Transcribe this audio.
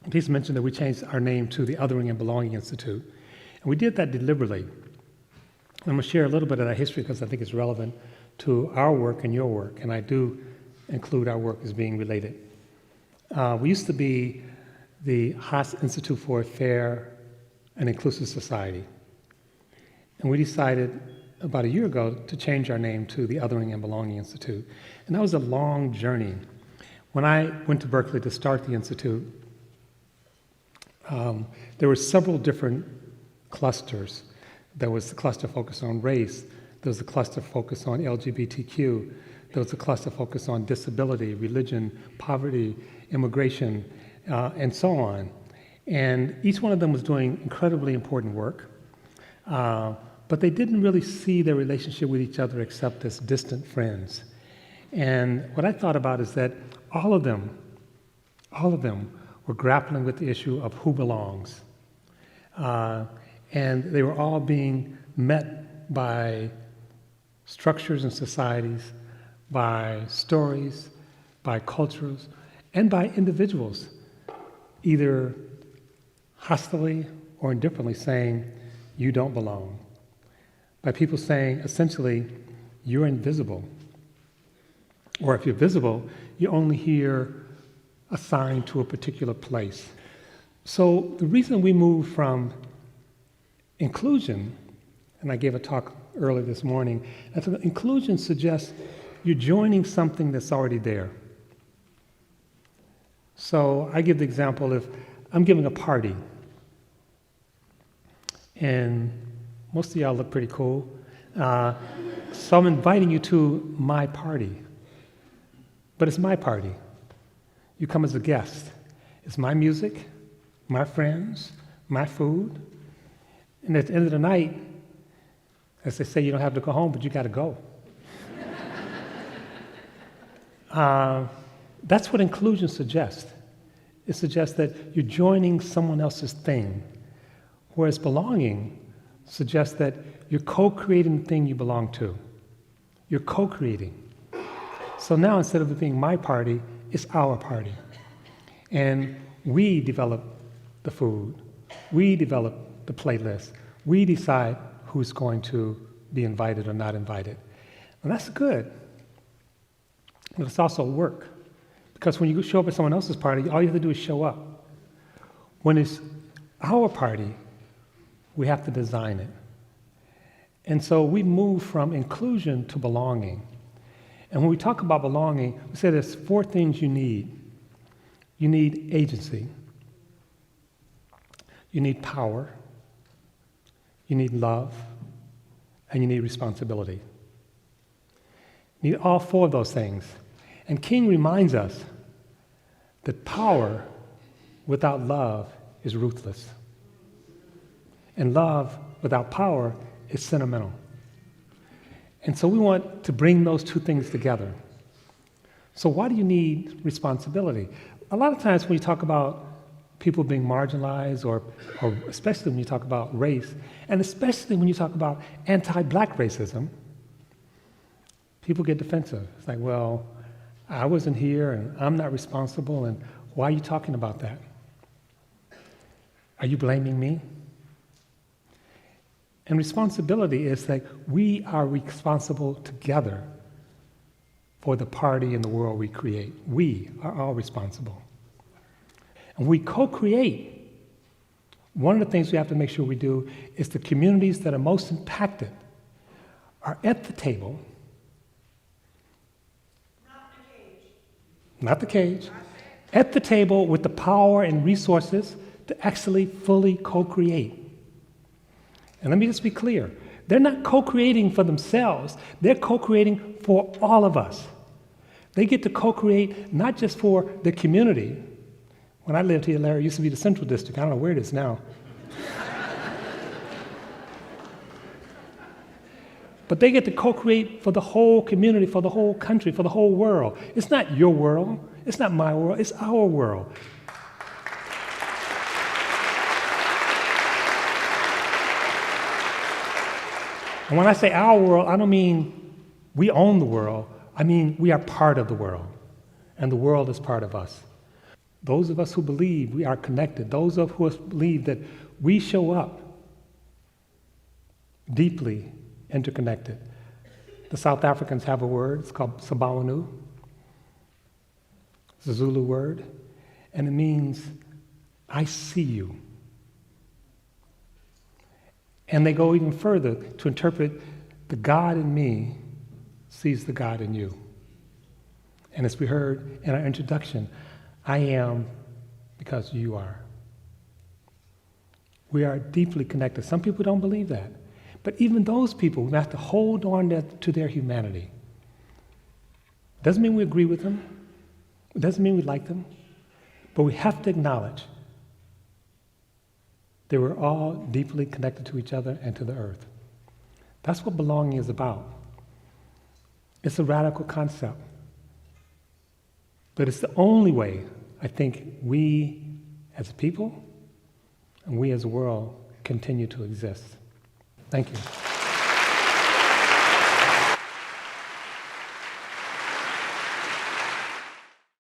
Please mention that we changed our name to the Othering and Belonging Institute. And we did that deliberately. I'm going to share a little bit of that history because I think it's relevant to our work and your work, and I do include our work as being related. We used to be the Haas Institute for a Fair and Inclusive Society. And we decided about a year ago to change our name to the Othering and Belonging Institute. And that was a long journey. When I went to Berkeley to start the Institute, there were several different clusters. There was the cluster focused on race. There was a cluster focused on LGBTQ. There was a cluster focused on disability, religion, poverty, immigration, and so on. And each one of them was doing incredibly important work, but they didn't really see their relationship with each other except as distant friends. And what I thought about is that all of them were grappling with the issue of who belongs. And they were all being met by structures and societies, by stories, by cultures, and by individuals, either hostilely or indifferently saying, you don't belong. By people saying, essentially, you're invisible. Or if you're visible, you're only here assigned to a particular place. So the reason we moved from inclusion, and I gave a talk earlier this morning, and so inclusion suggests you're joining something that's already there. So I give the example if I'm giving a party, and most of y'all look pretty cool, so I'm inviting you to my party, but it's my party. You come as a guest. It's my music, my friends, my food, and at the end of the night, as they say, you don't have to go home, but you got to go. That's what inclusion suggests. It suggests that you're joining someone else's thing, whereas belonging suggests that you're co-creating the thing you belong to. You're co-creating. So now instead of it being my party, it's our party. And we develop the food. We develop the playlist. We decide who's going to be invited or not invited. And that's good. But it's also work. Because when you show up at someone else's party, all you have to do is show up. When it's our party, we have to design it. And so we move from inclusion to belonging. And when we talk about belonging, we say there's 4 things you need. You need agency. You need power. You need love. And you need responsibility. You need all 4 of those things. And King reminds us that power without love is ruthless. And love without power is sentimental. And so we want to bring those 2 things together. So why do you need responsibility? A lot of times when you talk about people being marginalized, or especially when you talk about race, and especially when you talk about anti-black racism, people get defensive. It's like, well, I wasn't here, and I'm not responsible, and why are you talking about that? Are you blaming me? And responsibility is that we are responsible together for the party and the world we create. We are all responsible. And we co-create. One of the things we have to make sure we do is the communities that are most impacted are at the table. Not the cage. At the table with the power and resources to actually fully co-create. And let me just be clear. They're not co-creating for themselves. They're co-creating for all of us. They get to co-create not just for the community. When I lived here, Larry, it used to be the Central District. I don't know where it is now. But they get to co-create for the whole community, for the whole country, for the whole world. It's not your world. It's not my world. It's our world. And when I say our world, I don't mean we own the world. I mean we are part of the world. And the world is part of us. Those of us who believe we are connected, those of us who believe that we show up deeply interconnected. The South Africans have a word, it's called Sabawanu. It's a Zulu word, and it means, I see you. And they go even further to interpret the God in me sees the God in you. And as we heard in our introduction, I am because you are. We are deeply connected. Some people don't believe that. But even those people, we have to hold on to their humanity. Doesn't mean we agree with them. It doesn't mean we like them. But we have to acknowledge that we're all deeply connected to each other and to the earth. That's what belonging is about. It's a radical concept. But it's the only way, I think, we as a people and we as a world continue to exist. Thank you.